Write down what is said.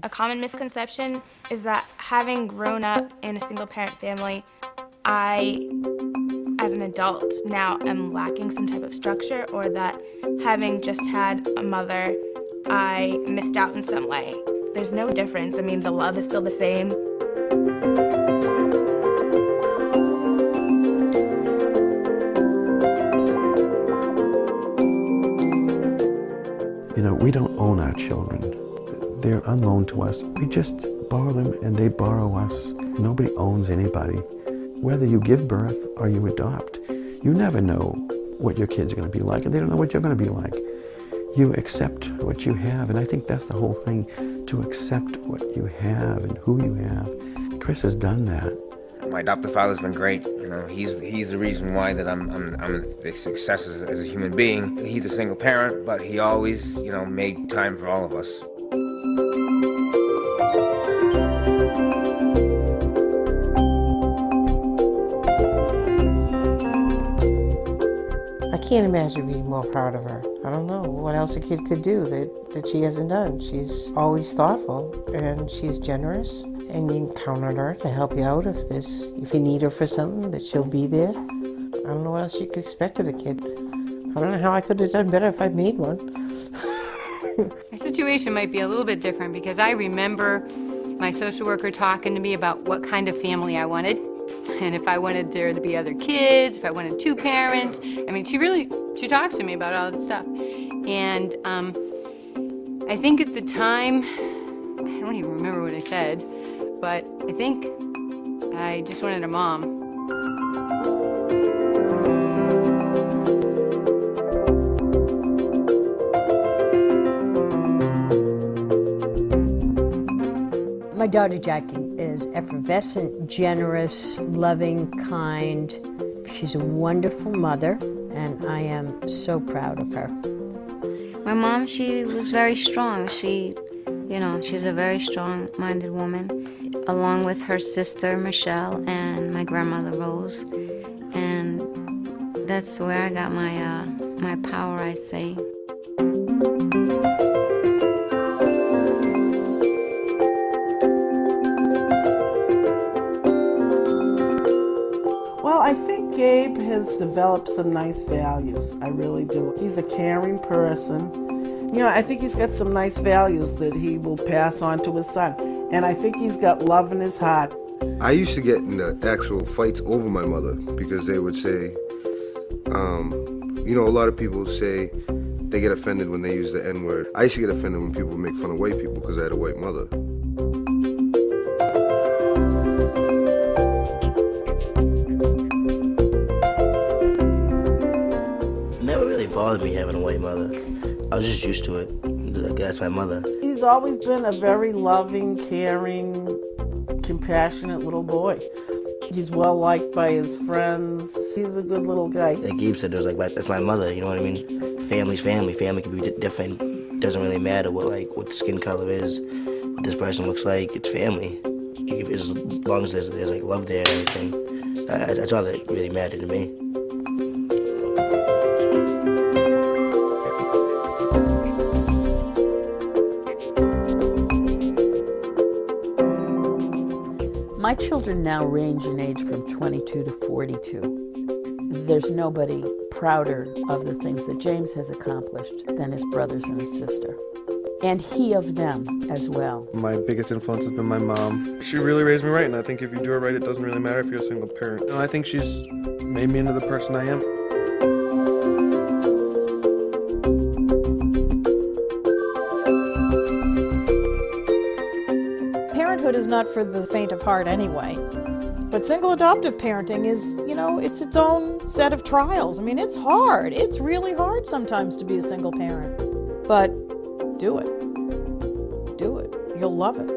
A common misconception is that having grown up in a single-parent family, I, as an adult, now am lacking some type of structure, or that having just had a mother, I missed out in some way. There's no difference. I mean, the love is still the same. You know, we don't own our children. They're unknown to us. We just borrow them and they borrow us. Nobody owns anybody. Whether you give birth or you adopt, you never know what your kids are going to be like, and they don't know what you're going to be like. You accept what you have, and I think that's the whole thing, to accept what you have and who you have. Chris has done that. My adoptive father's been great. You know, he's the reason why that I'm the success as a human being. He's a single parent, but he always, you know, made time for all of us. I can't imagine being more proud of her. I don't know what else a kid could do that she hasn't done. She's always thoughtful and she's generous, and you can count on her to help you out if you need her for something, that she'll be there. I don't know what else you could expect of a kid. I don't know how I could have done better if I made one. My situation might be a little bit different because I remember my social worker talking to me about what kind of family I wanted, and if I wanted there to be other kids, if I wanted two parents. I mean, she talked to me about all that stuff. And I think at the time, I don't even remember what I said, but I think I just wanted a mom. My daughter Jackie is effervescent, generous, loving, kind. She's a wonderful mother, and I am so proud of her. My mom, she was very strong. She's a very strong-minded woman, along with her sister Michelle and my grandmother Rose. And that's where I got my power, I say. Well, I think Gabe has developed some nice values. I really do. He's a caring person. You know, I think he's got some nice values that he will pass on to his son. And I think he's got love in his heart. I used to get into actual fights over my mother because they would say, a lot of people say they get offended when they use the N-word. I used to get offended when people make fun of white people because I had a white mother. Bothered me having a white mother. I was just used to it. That's my mother. He's always been a very loving, caring, compassionate little boy. He's well liked by his friends. He's a good little guy. Like Gabe said, that's my mother. You know what I mean? Family's family. Family can be different. Doesn't really matter what skin color is, what this person looks like. It's family. As long as there's like love there and everything. That's all that really mattered to me. My children now range in age from 22 to 42. There's nobody prouder of the things that James has accomplished than his brothers and his sister. And he of them as well. My biggest influence has been my mom. She really raised me right, and I think if you do it right, it doesn't really matter if you're a single parent. And I think she's made me into the person I am. Parenthood is not for the faint of heart anyway. But single adoptive parenting is, it's its own set of trials. I mean, it's hard. It's really hard sometimes to be a single parent. But do it. Do it. You'll love it.